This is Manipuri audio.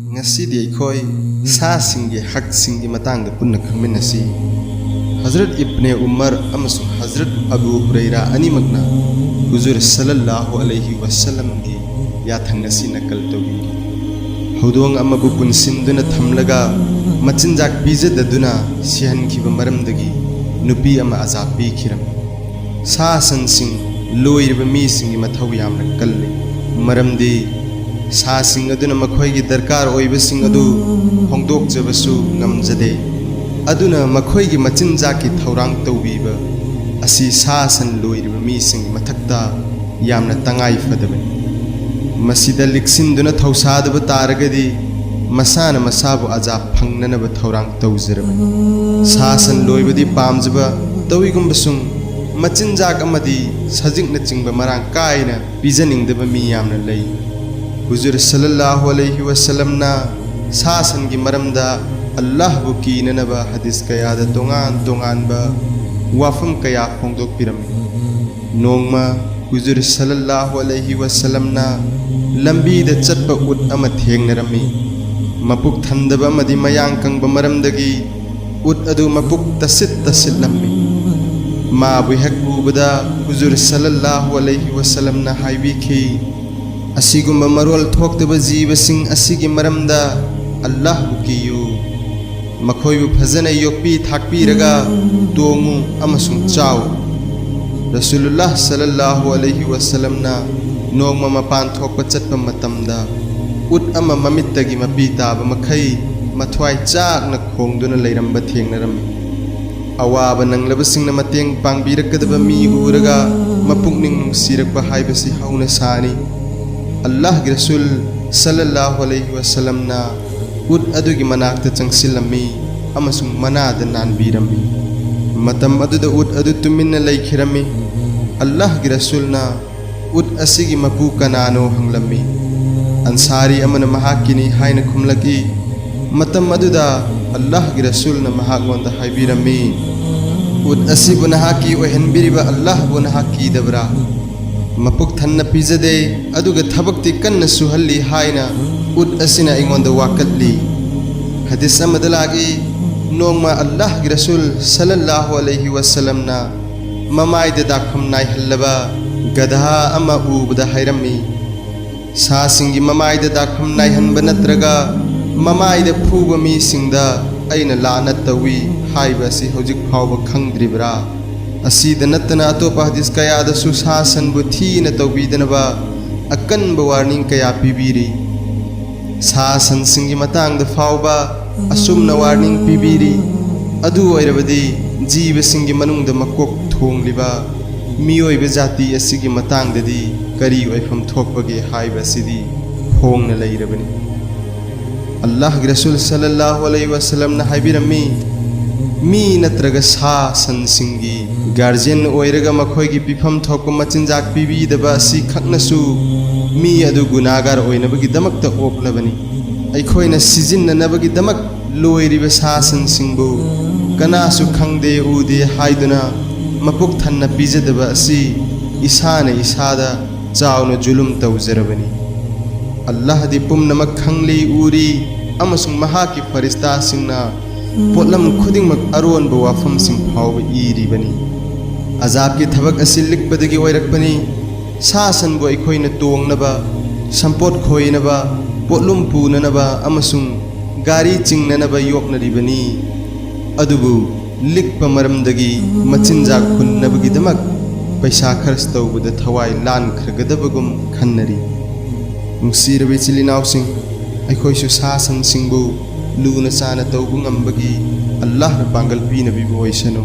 ngasi di khoi sa singi hak singi matang da punna khangminasi Hazrat Ibn Umar amasung Hazrat Abu Hurairah ani magna Huzur sallallahu alaihi wasallam gi ya thangasi nakal togi Hudong amabu punsinduna thamlaga machinjak pijadaduna sihan khiba maramdagi nupi ama azab pi khiram sa sansing loiriba mi singi mathau yamna kalli maramdi sa sing aduna makhoi gi darkar oiba sing adu hongdok jabasu ngamjade aduna makhoi gi machinjak ki thaurang tawbiba asi sa san loiriba mi singi mathakta yamna tangai fadabani masida liksinduna thausadaba taragadi masana masabu azab phangnanaba thaurang tawjirabani sa san loibadi pamjaba tawigumbasung machinjak amadi sajikna chingba marang kaina pijaningdaba mi yamna lei Huzur sallallahu alaihi wasallam na sa san gi maramda Allah bu kinanaba hadis kaya da tongan ba wafam kaya phongdok pirami nongma Huzur sallallahu alaihi wasallam na lambi da chatba ut ama thengnarami mapuk thandaba amadi mayang kangba maramdagi ut adu mapuk tasit lammi ma bu hakbu bada Huzur sallallahu alaihi wasallam na haibiki asigumba marol thoktaba jibasing asigi maramda Allah bukiyu makhoi bu phajana yokpi thakpi raga tongu amasung chaw Rasulullah sallallahu alaihi wasallam na nongma mapan thokpa chatpa matamda ut ama mamittagi mapi taba makhai mathwai chak na khongduna leiramba thengnaram awaba nanglabasing na mateng pangbirakadaba mi uraga mapukning nungsirakpa haibasi hauna sani Allah gi Rasul sallallahu alaihi wasallam na ut adugi manakta changsilami amasung manada nanbirami matam aduda ut adu tuminna leikhirami Allah gi Rasul na ut asigi mapu kanano hanglami ansari amana mahakini haina khumlaki matam aduda Allah gi Rasul na mahagonda haibirami ut asibu nahaki ohenbiriba Allah bu nahaki dabra mapuk thanna pijade aduga thabakti kanna suhalli haina ut asina ingonda wakatli hadis amadalagi nongma Allah gi Rasul sallallahu alaihi wasallam na mamai da dakham nai hallaba gadha ama ubda hairami sa singi mamai da dakham nai hanba natraga mamai da phuba mi singda aina lanat tawi haiba si hojik phawba khangdribra asida natana atopa hadis kaya da susasan bu thina tawbidanaba akanba warning kaya pibiri sasan singi matang da fawba asumna warning pibiri adu oirabadi jiba singi manungda makok thongliba miyoiba jati asigi matang dadi kari oifam thokpage haiba sidi phongna leirabani Allah gi Rasul sallallahu alaihi wasallam na haibirami mi natraga sa san singi guardian oiraga makhoi gi pifam thokpa machinjak pibi daba si khaknasu mi adu gunagar oinabagi damakta oklabani aikhoina sijinna nabagi damak loiriba sa san singbu kanasu khangde ude haiduna mapuk thanna pijadaba si isana isada chauna julum tawjarabani Allah di pumnamak khangli uri amasung mahaki farista singna potlam khudingmak aron ba wafam sing phawba iribani azab ki thabak asilik badagi oirakpani sasan bo ikhoina tongnaba sampot khoinaba potlum punanaba amasung gari chingnanaba yoknaribani adubu likpa maramdagi machinjak hunnabagi damak paisa kharch tawbada thawai lan khragadabagum khannari nungsirabe chilinaw sing aikhoisu sasan singbu luna sana tawbu ngambagi Allah na pangal pinabi boisano